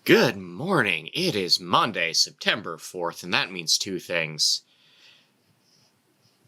Good morning. It is Monday, September 4th, and that means two things.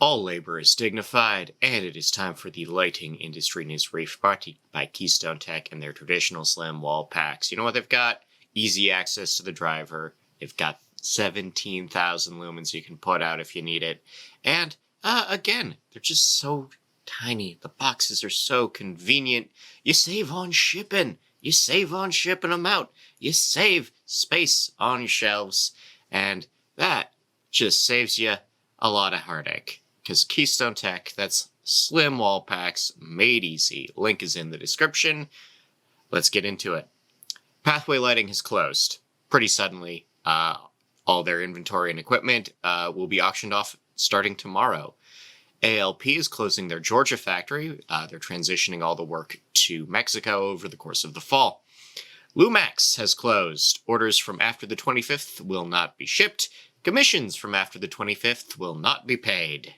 All labor is dignified, and it is time for the lighting industry news brief brought to you by Keystone Tech and their traditional slim wall packs. You know what they've got? Easy access to the driver. They've got 17,000 lumens you can put out if you need it. And, again, they're just so tiny. The boxes are so convenient. You save on shipping. You save on shipping them out. You save space on your shelves. And that just saves you a lot of heartache. Because Keystone Tech, that's slim wall packs made easy. Link is in the description. Let's get into it. Pathway Lighting has closed pretty suddenly. All their inventory and equipment will be auctioned off starting tomorrow. ALP is closing their Georgia factory. They're transitioning all the work to Mexico over the course of the fall. Lumax has closed. Orders from after the 25th will not be shipped. Commissions from after the 25th will not be paid.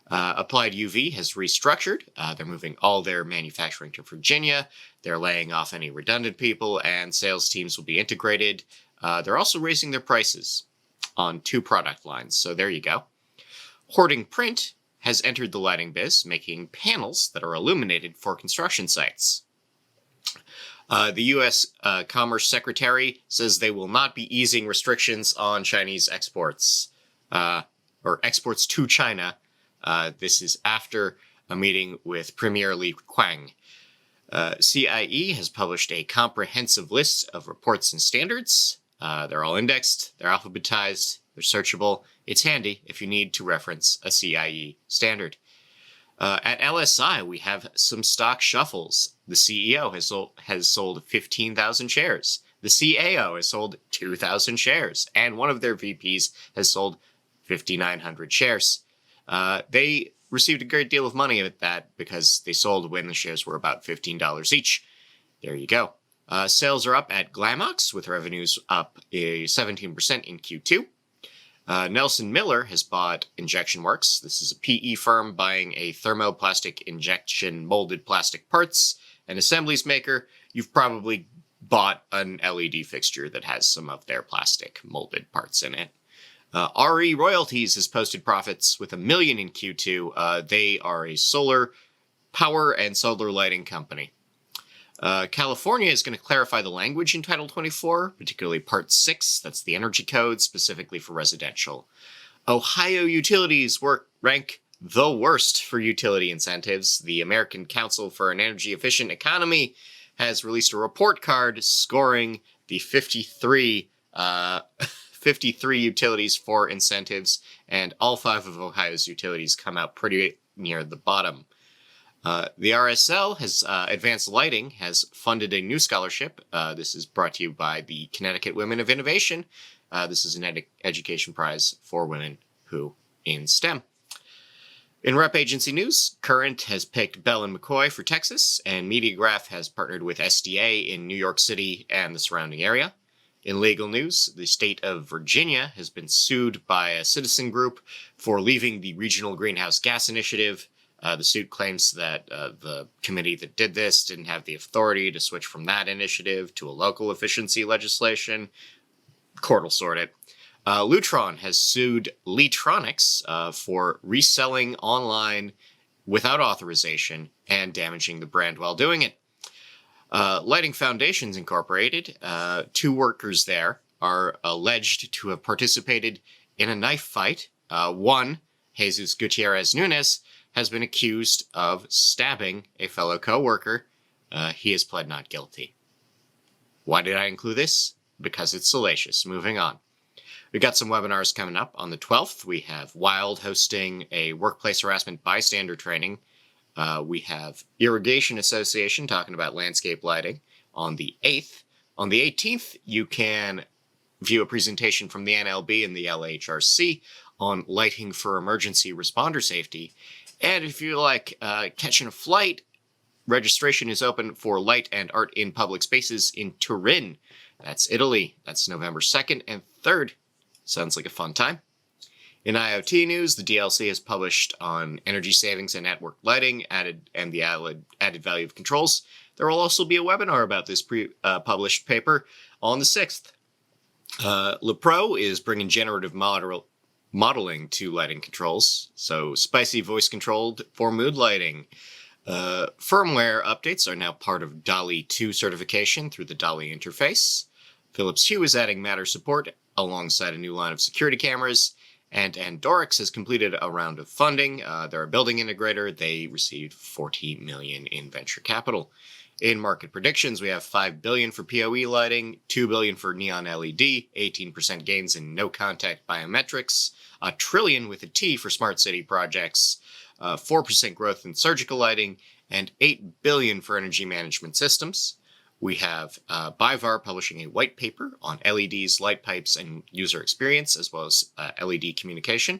Applied UV has restructured. They're moving all their manufacturing to Virginia. They're laying off any redundant people, and sales teams will be integrated. They're also raising their prices on 2 product lines, so there you go. Hoarding Print has entered the lighting biz, making panels that are illuminated for construction sites. The U.S. Commerce Secretary says they will not be easing restrictions on Chinese exports, or exports to China. This is after a meeting with Premier Li Qiang. CIE has published a comprehensive list of reports and standards. They're all indexed, they're alphabetized, they're searchable. It's handy if you need to reference a CIE standard. At LSI, we have some stock shuffles. The CEO has sold 15,000 shares. The CAO has sold 2,000 shares. And one of their VPs has sold 5,900 shares. They received a great deal of money at that because they sold when the shares were about $15 each. There you go. Sales are up at Glamox, with revenues up 17% in Q2. Nelson Miller has bought Injection Works. This is a PE firm buying a thermoplastic injection molded plastic parts and assemblies maker. You've probably bought an LED fixture that has some of their plastic molded parts in it. RE Royalties has posted profits with $1 million in Q2. They are a solar power and solar lighting company. California is going to clarify the language in Title 24, particularly Part 6. That's the energy code, specifically for residential. Ohio utilities rank the worst for utility incentives. The American Council for an Energy Efficient Economy has released a report card scoring the 53 utilities for incentives, and all 5 of Ohio's utilities come out pretty near the bottom. The RSL has Advanced Lighting has funded a new scholarship. This is brought to you by the Connecticut Women of Innovation. This is an education prize for women who in STEM. In rep agency news, Current has picked Bell & McCoy for Texas, and Mediagraph has partnered with SDA in New York City and the surrounding area. In legal news, the state of Virginia has been sued by a citizen group for leaving the Regional Greenhouse Gas Initiative. The suit claims that the committee that did this didn't have the authority to switch from that initiative to a local efficiency legislation. Court will sort it. Lutron has sued Letronics for reselling online without authorization and damaging the brand while doing it. Lighting Foundations Incorporated, 2 workers there are alleged to have participated in a knife fight. One, Jesus Gutierrez Nunez, has been accused of stabbing a fellow co-worker. He has pled not guilty. Why did I include this? Because it's salacious. Moving on. We've got some webinars coming up. On the 12th, we have Wild hosting a workplace harassment bystander training. We have Irrigation Association talking about landscape lighting on the 8th. On the 18th, you can view a presentation from the NLB and the LHRC on lighting for emergency responder safety. And if you like catching a flight, registration is open for Light and Art in Public Spaces in Turin. That's Italy. That's November 2nd and 3rd. Sounds like a fun time. In IoT news, the DLC has published on energy savings and network lighting and the added value of controls. There will also be a webinar about this published paper on the 6th. LePro is bringing generative modeling to lighting controls, so spicy voice controlled for mood lighting. Firmware updates are now part of DALI 2 certification through the DALI interface. Philips Hue is adding Matter support alongside a new line of security cameras, and Andorix has completed a round of funding. They're a building integrator. They received $40 million in venture capital. In market predictions, we have $5 billion for PoE lighting, $2 billion for neon LED, 18% gains in no-contact biometrics, $1 trillion with a T for smart city projects, 4% growth in surgical lighting, and $8 billion for energy management systems. We have BIVAR publishing a white paper on LEDs, light pipes, and user experience, as well as LED communication.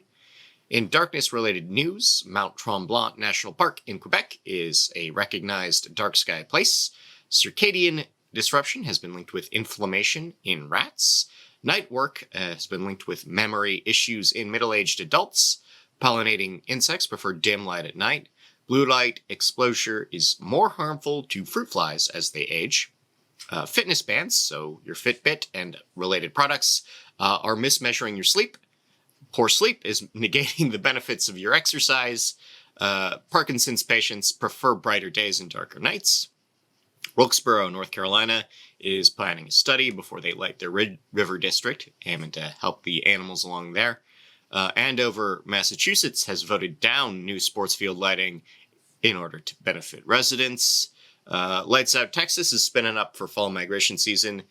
In darkness-related news, Mount Tremblant National Park in Quebec is a recognized dark sky place. Circadian disruption has been linked with inflammation in rats. Night work has been linked with memory issues in middle-aged adults. Pollinating insects prefer dim light at night. Blue light exposure is more harmful to fruit flies as they age. Fitness bands, so your Fitbit and related products, are mismeasuring your sleep. Poor sleep is negating the benefits of your exercise. Parkinson's patients prefer brighter days and darker nights. Wilkesboro, North Carolina, is planning a study before they light their river district, aiming to help the animals along there. Andover, Massachusetts, has voted down new sports field lighting in order to benefit residents. Lights Out Texas is spinning up for fall migration season.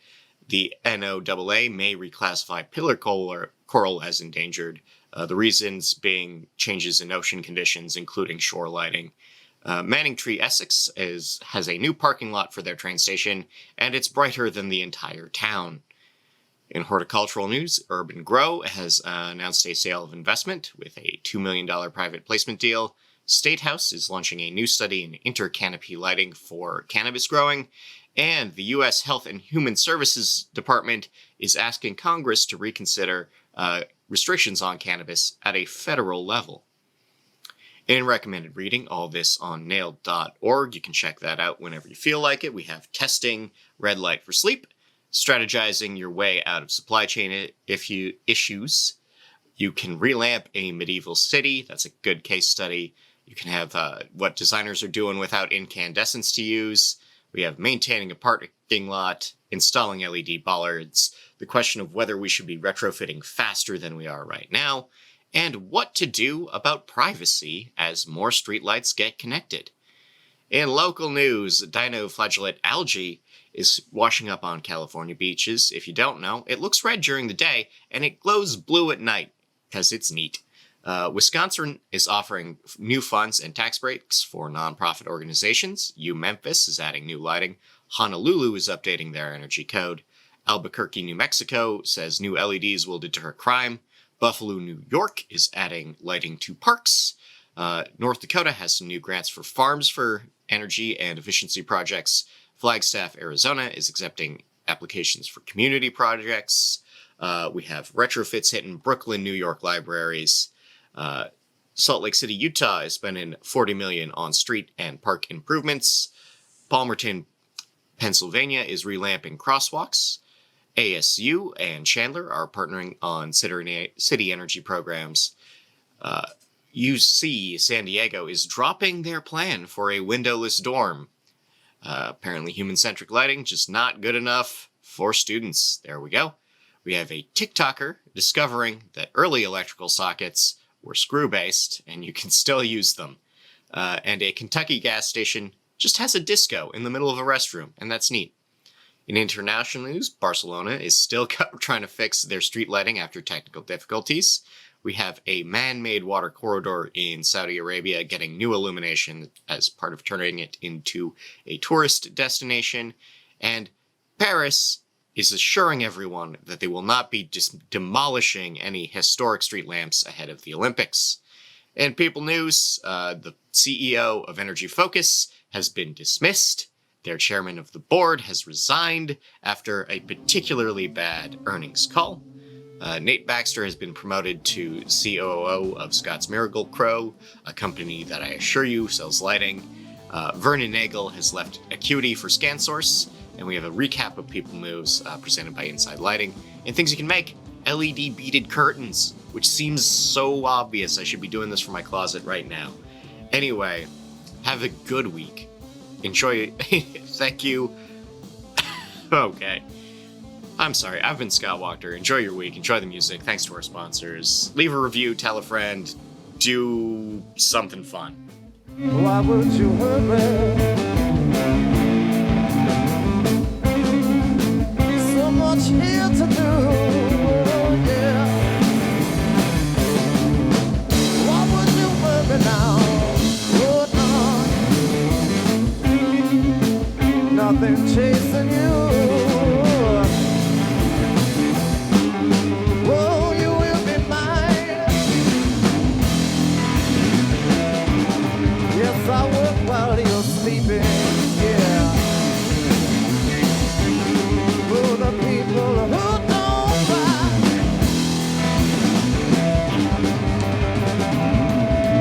The NOAA may reclassify pillar coral as endangered, the reasons being changes in ocean conditions, including shore lighting. Manning Tree, Essex, has a new parking lot for their train station, and it's brighter than the entire town. In horticultural news, Urban Grow has announced a sale of investment with a $2 million private placement deal. State House is launching a new study in intercanopy lighting for cannabis growing. And the U.S. Health and Human Services Department is asking Congress to reconsider restrictions on cannabis at a federal level. In recommended reading, all this on nailed.org. You can check that out whenever you feel like it. We have testing red light for sleep, strategizing your way out of supply chain issues. You can relamp a medieval city. That's a good case study. You can have what designers are doing without incandescents to use. We have maintaining a parking lot, installing LED bollards, the question of whether we should be retrofitting faster than we are right now, and what to do about privacy as more streetlights get connected. In local news, dinoflagellate algae is washing up on California beaches. If you don't know, it looks red during the day, and it glows blue at night, because it's neat. Wisconsin is offering new funds and tax breaks for nonprofit organizations. Memphis is adding new lighting. Honolulu is updating their energy code. Albuquerque, New Mexico says new LEDs will deter crime. Buffalo, New York is adding lighting to parks. North Dakota has some new grants for farms for energy and efficiency projects. Flagstaff, Arizona is accepting applications for community projects. We have retrofits hitting Brooklyn, New York libraries. Salt Lake City, Utah is spending $40 million on street and park improvements. Palmerton, Pennsylvania is relamping crosswalks. ASU and Chandler are partnering on city energy programs. UC San Diego is dropping their plan for a windowless dorm. Apparently Human-Centric lighting just not good enough for students. There we go. We have a TikToker discovering that early electrical sockets were screw-based, and you can still use them. And a Kentucky gas station just has a disco in the middle of a restroom, and that's neat. In international news, Barcelona is still trying to fix their street lighting after technical difficulties. We have a man-made water corridor in Saudi Arabia getting new illumination as part of turning it into a tourist destination. And Paris is assuring everyone that they will not be demolishing any historic street lamps ahead of the Olympics. In People News, the CEO of Energy Focus has been dismissed. Their chairman of the board has resigned after a particularly bad earnings call. Nate Baxter has been promoted to COO of Scott's Miracle-Gro, a company that I assure you sells lighting. Vernon Nagel has left Acuity for ScanSource, and we have a recap of People Moves presented by Inside Lighting, and things you can make. LED beaded curtains, which seems so obvious. I should be doing this for my closet right now. Anyway, have a good week. Enjoy. Thank you. Okay. I'm sorry. I've been Scott Walker. Enjoy your week. Enjoy the music. Thanks to our sponsors. Leave a review. Tell a friend. Do something fun. Why would you hurry? So much here to do, yeah. Why would you hurry now? Oh, no. Nothing chasing you. Oh, you will be mine. Yes, I work while you're sleeping, yeah. For the people who don't cry.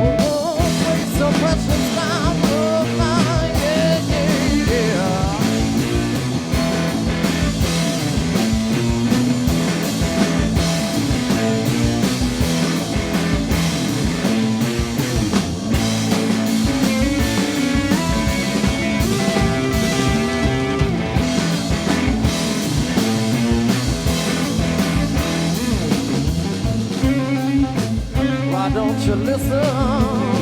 Oh, waste so precious time, oh, mine, yeah, yeah, yeah. Why don't you listen?